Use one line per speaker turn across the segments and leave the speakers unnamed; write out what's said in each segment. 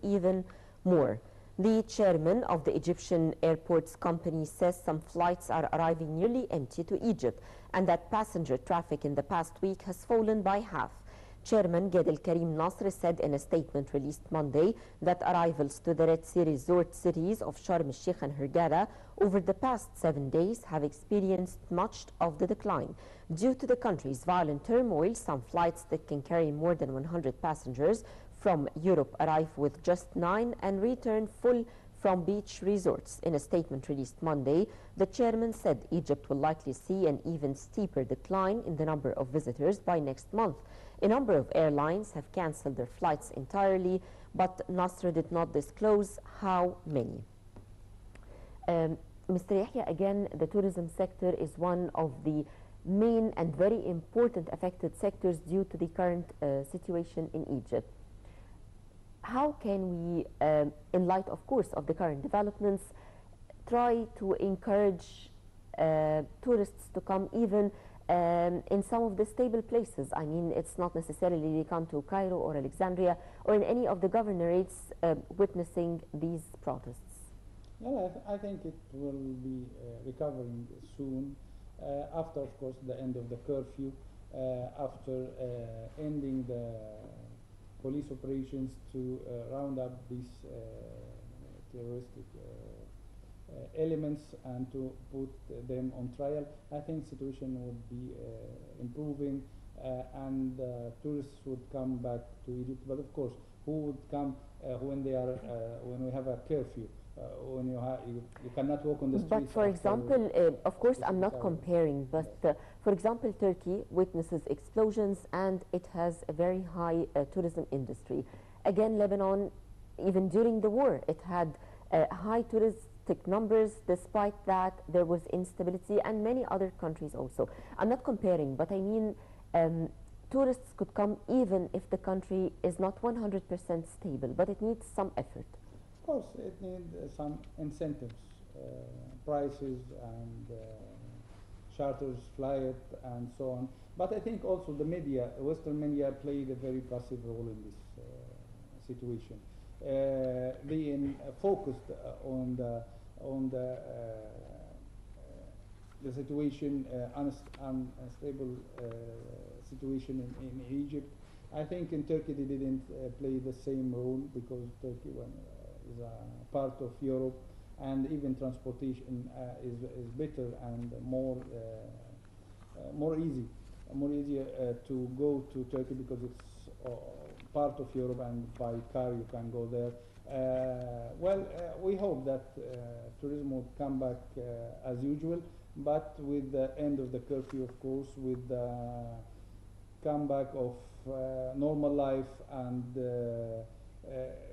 even more. The chairman of the Egyptian Airports Company says some flights are arriving nearly empty to Egypt and that passenger traffic in the past week has fallen by half. Chairman Gadel Karim Nasr said in a statement released Monday that arrivals to the Red Sea resort cities of Sharm el-Sheikh and Hurghada over the past 7 days have experienced much of the decline. Due to the country's violent turmoil, some flights that can carry more than 100 passengers from Europe arrive with just 9 and return full from beach resorts. In a statement released Monday, the chairman said Egypt will likely see an even steeper decline in the number of visitors by next month. A number of airlines have cancelled their flights entirely, but Nasr did not disclose how many. Mr. Yehia, again, the tourism sector is one of the main and very important affected sectors due to the current situation in Egypt. How can we, in light, of course, of the current developments, try to encourage tourists to come even in some of the stable places? I mean, it's not necessarily they come to Cairo or Alexandria or in any of the governorates witnessing these protests.
Well, I think it will be recovering soon after, of course, the end of the curfew, after ending the police operations to round up these terroristic elements and to put them on trial. I think the situation would be improving and tourists would come back to Egypt. But of course, who would come when they are when we have a curfew? When you cannot walk on the streets.
But for example, of course, I'm not comparing, but for example, Turkey witnesses explosions and it has a very high tourism industry. Again, Lebanon, even during the war, it had high touristic numbers. Despite that, there was instability, and many other countries also. I'm not comparing, but I mean, tourists could come even if the country is not 100% stable, but it needs some effort.
Of course, it needs some incentives, prices and charters, flight, and so on. But I think also the media, Western media, played a very passive role in this situation. Being focused on the situation, unstable situation in Egypt. I think in Turkey they didn't play the same role because Turkey is a part of Europe, and even transportation is better and more easier to go to Turkey because it's part of Europe, and by car you can go there. We hope that tourism will come back as usual, but with the end of the curfew, of course, with the comeback of normal life and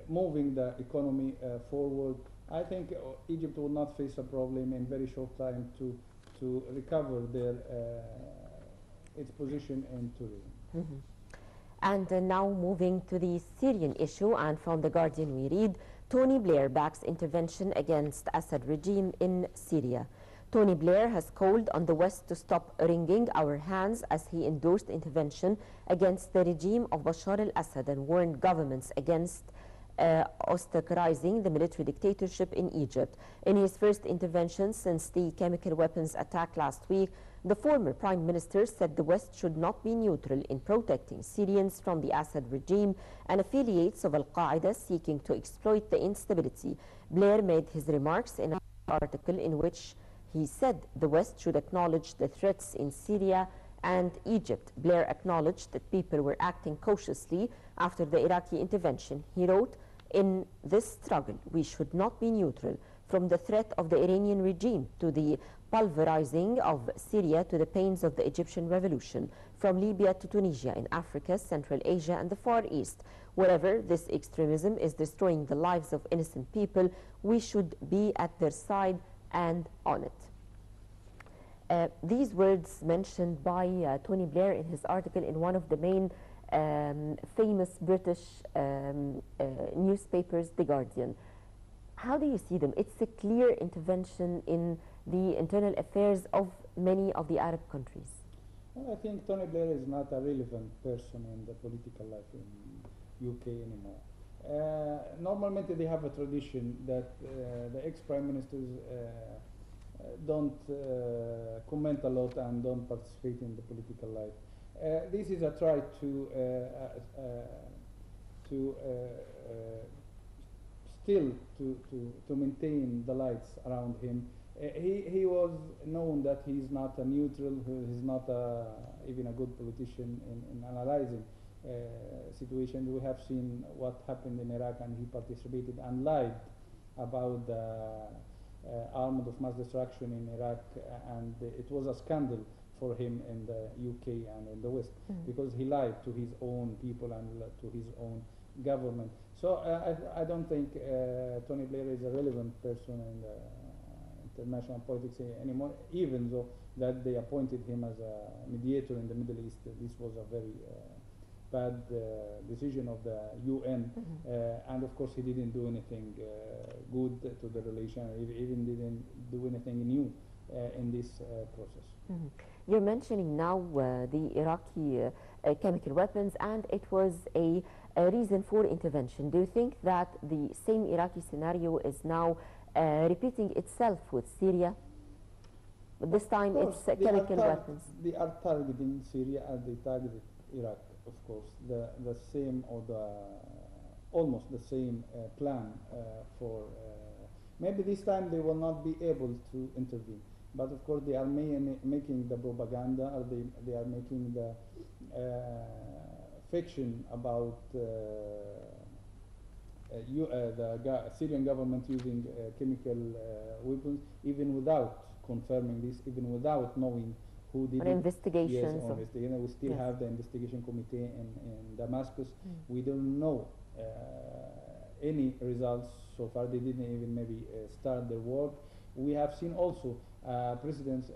moving the economy forward, I think Egypt will not face a problem in very short time to recover its position in tourism.
Mm-hmm. And now moving to the Syrian issue, and from The Guardian we read, Tony Blair backs intervention against Assad regime in Syria. Tony Blair has called on the West to stop wringing our hands as he endorsed intervention against the regime of Bashar al-Assad and warned governments against ostracizing the military dictatorship in Egypt. In his first intervention since the chemical weapons attack last week, the former prime minister said the West should not be neutral in protecting Syrians from the Assad regime and affiliates of Al-Qaeda seeking to exploit the instability. Blair made his remarks in an article in which he said the West should acknowledge the threats in Syria and Egypt. Blair acknowledged that people were acting cautiously after the Iraqi intervention. He wrote, "In this struggle, we should not be neutral, from the threat of the Iranian regime to the pulverizing of Syria to the pains of the Egyptian revolution, from Libya to Tunisia in Africa, Central Asia and the Far East. Wherever this extremism is destroying the lives of innocent people, we should be at their side and on it." These words mentioned by Tony Blair in his article in one of the main famous British newspapers, The Guardian. How do you see them? It's a clear intervention in the internal affairs of many of the Arab countries.
Well, I think Tony Blair is not a relevant person in the political life in UK anymore. Normalmente they have a tradition that the ex-prime ministers don't comment a lot and don't participate in the political life. This is a try to still to maintain the lights around him. He was known that he's not a neutral, he's not even a good politician in analyzing situations. We have seen what happened in Iraq, and he participated and lied about the armament of mass destruction in Iraq, and it was a scandal for him in the UK and in the West, because he lied to his own people and to his own government. So I don't think Tony Blair is a relevant person in the international politics anymore, even though that they appointed him as a mediator in the Middle East. This was a very bad decision of the UN, and of course he didn't do anything good to the relation, even didn't do anything new in this process.
You're mentioning now the Iraqi chemical weapons, and it was a reason for intervention. Do you think that the same Iraqi scenario is now repeating itself with Syria? But this time it's chemical weapons.
They are targeting Syria as they targeted Iraq, of course. The same, or the almost the same plan for maybe this time they will not be able to intervene. But of course they are making the propaganda, or they are making the fiction about the Syrian government using chemical weapons, even without confirming this, even without knowing who did it.
Investigations.
Yes, we still have the investigation committee in Damascus. We don't know any results so far. They didn't even maybe start their work. We have seen also precedents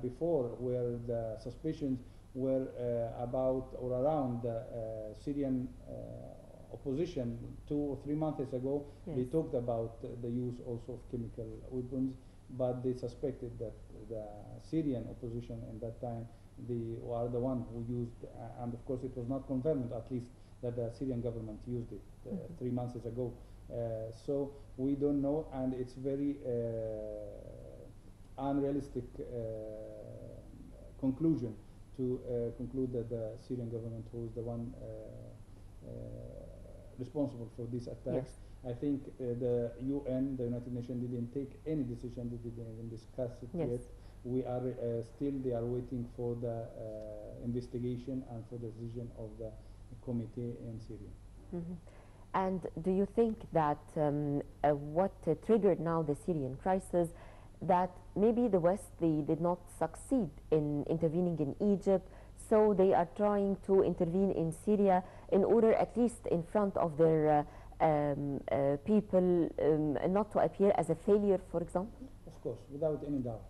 before where the suspicions were about or around the Syrian opposition 2 or 3 months ago.
Yes.
They talked about the use also of chemical weapons, but they suspected that the Syrian opposition in that time, they were the one who used, and of course it was not confirmed, at least, that the Syrian government used it 3 months ago. So we don't know, and it's very unrealistic conclusion to conclude that the Syrian government was the one responsible for these attacks. Yes. I think the UN, the United Nations, didn't take any decision. They didn't even discuss it yet. We are still, they are waiting for the investigation and for the decision of the committee in Syria.
And do you think that what triggered now the Syrian crisis, that maybe the West, they did not succeed in intervening in Egypt, so they are trying to intervene in Syria in order, at least in front of their people, not to appear as a failure, for example?
Of course, without any doubt.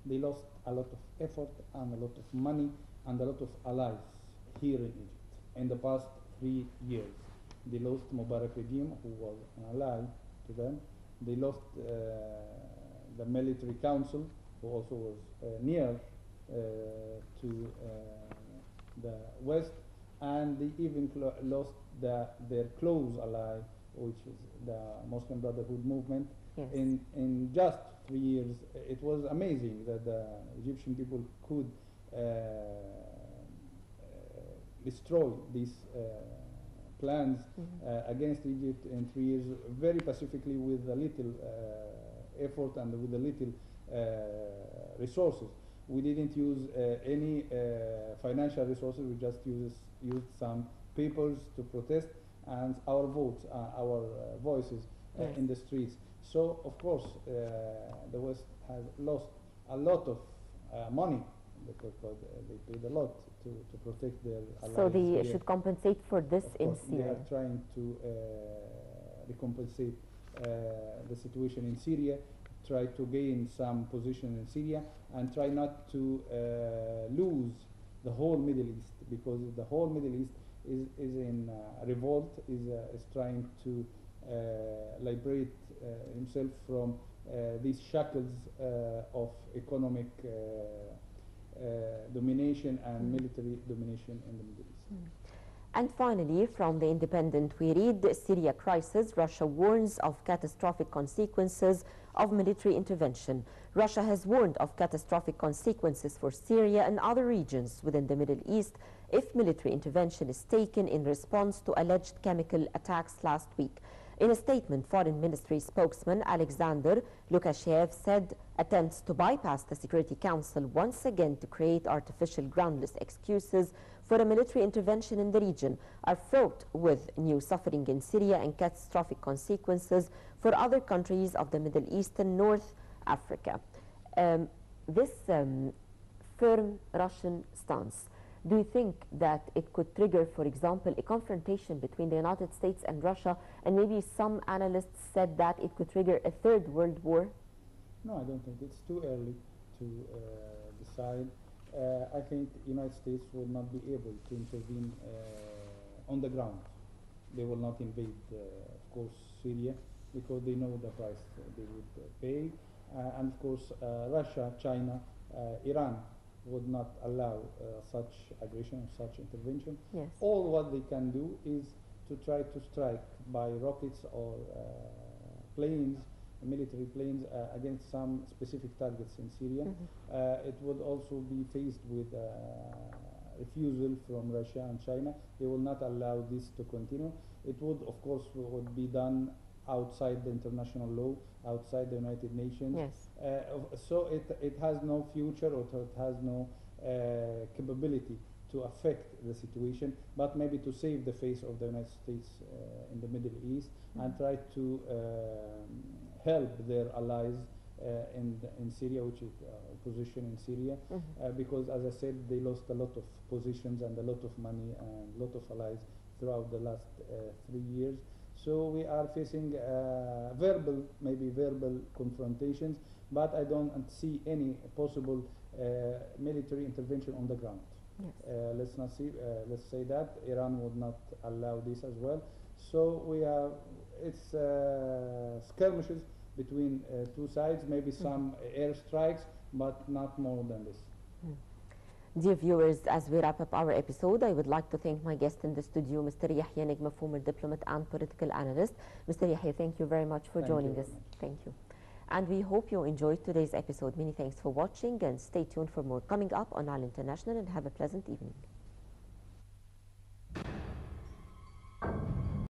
They lost a lot of effort and a lot of money and a lot of allies here in Egypt in the past 3 years. They lost Mubarak regime, who was an ally to them. They lost the military council, who also was near to the West, and they even lost their close ally, which is the Muslim Brotherhood movement.
Yes.
In just 3 years, it was amazing that the Egyptian people could destroy these plans against Egypt in 3 years, very pacifically, with a little effort and with a little resources. We didn't use any financial resources. We just used some papers to protest and our votes, our voices in the streets. So of course the West has lost a lot of money because they paid a lot to protect their allies.
So they should compensate for this in Syria.
They are trying to recompensate the situation in Syria, try to gain some position in Syria, and try not to lose the whole Middle East, because the whole Middle East is in revolt, is trying to liberate himself from these shackles of economic domination and military domination in the Middle East.
And finally, from the Independent, we read the Syria crisis. Russia warns of catastrophic consequences of military intervention. Russia has warned of catastrophic consequences for Syria and other regions within the Middle East if military intervention is taken in response to alleged chemical attacks last week. In a statement, Foreign Ministry spokesman Alexander Lukashev said attempts to bypass the Security Council once again to create artificial groundless excuses for a military intervention in the region are fraught with new suffering in Syria and catastrophic consequences for other countries of the Middle East and North Africa. This firm Russian stance, do you think that it could trigger, for example, a confrontation between the United States and Russia, and maybe some analysts said that it could trigger a third world war?
No, I don't think it's too early to decide. I think the United States will not be able to intervene on the ground. They will not invade, of course, Syria, because they know the price they would pay. And of course, Russia, China, Iran would not allow such aggression, such intervention.
Yes.
All what they can do is to try to strike by rockets or planes, military planes, against some specific targets in Syria. It would also be faced with refusal from Russia and China. They will not allow this to continue. It would, of course, would be done outside the international law, outside the United Nations.
Yes.
So it has no future, or it has no capability to affect the situation, but maybe to save the face of the United States in the Middle East and try to help their allies in Syria, which is opposition in Syria, because, as I said, they lost a lot of positions and a lot of money and a lot of allies throughout the last 3 years. So we are facing maybe verbal confrontations, but I don't see any possible military intervention on the ground. Yes. Let's say that Iran would not allow this as well. So it's skirmishes between two sides, maybe some airstrikes, but not more than this.
Dear viewers, as we wrap up our episode, I would like to thank my guest in the studio, Mr. Yehia Negm, former diplomat and political analyst. Mr. Yehia, thank you very much for joining us. Thank you. And we hope you enjoyed today's episode. Many thanks for watching, and stay tuned for more coming up on Nile International, and have a pleasant evening.